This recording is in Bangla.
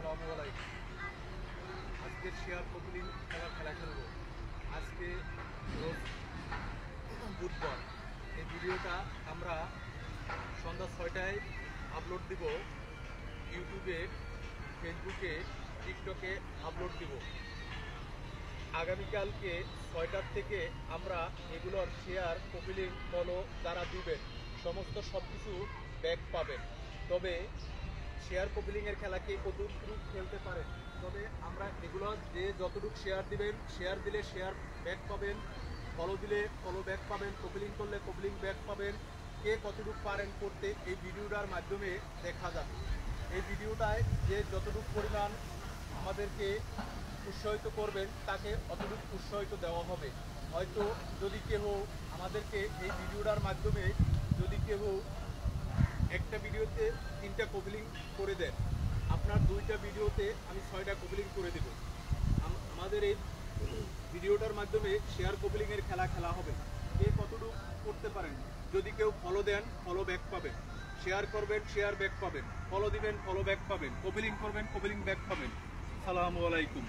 আসসালামু আলাইকুম। আজকের শেয়ার কপিলিং খেলা খেলবো। আজকে রোজ বুধবার। এই ভিডিওটা আমরা সন্ধ্যা 6টায় আপলোড দিব। ইউটিউবে, ফেসবুকে, টিকটকে আপলোড দিব। আগামীকালকে 6টার থেকে আমরা এগুলোর শেয়ার কপিলিং ফলো যারা দিবেন সমস্ত সব কিছু ব্যাক পাবেন। তবে শেয়ার কপিলিংয়ের খেলা কে কতটুকু খেলতে পারেন, তবে আমরা এগুলো যে যতটুকু শেয়ার দিবেন, শেয়ার দিলে শেয়ার ব্যাক পাবেন, ফলো দিলে ফলো ব্যাক পাবেন, কপিলিং করলে কপিলিং ব্যাক পাবেন। কে কতটুকু পারেন করতে এই ভিডিওটার মাধ্যমে দেখা যাবে। এই ভিডিওটায় যে যতটুকু পরিমাণ আমাদেরকে উৎসাহিত করবেন তাকে অতটুকু উৎসাহিত দেওয়া হবে। হয়তো যদি কেউ আমাদেরকে এই ভিডিওটার মাধ্যমে যদি কেউ একটা ভিডিওতে 3টা কপিলিং করে দেন, আপনার 2টা ভিডিওতে আমি 6টা কপিলিং করে দেব। আমাদের এই ভিডিওটার মাধ্যমে শেয়ার কপিলিংয়ের খেলা হবে। কে কতটুকু করতে পারেন, যদি কেউ ফলো দেন ফলো ব্যাক পাবেন, শেয়ার করবেন শেয়ার ব্যাক পাবেন, ফলো দিবেন ফলো ব্যাক পাবেন, কপিলিং করবেন কপিলিং ব্যাক পাবেন। আসসালামু আলাইকুম।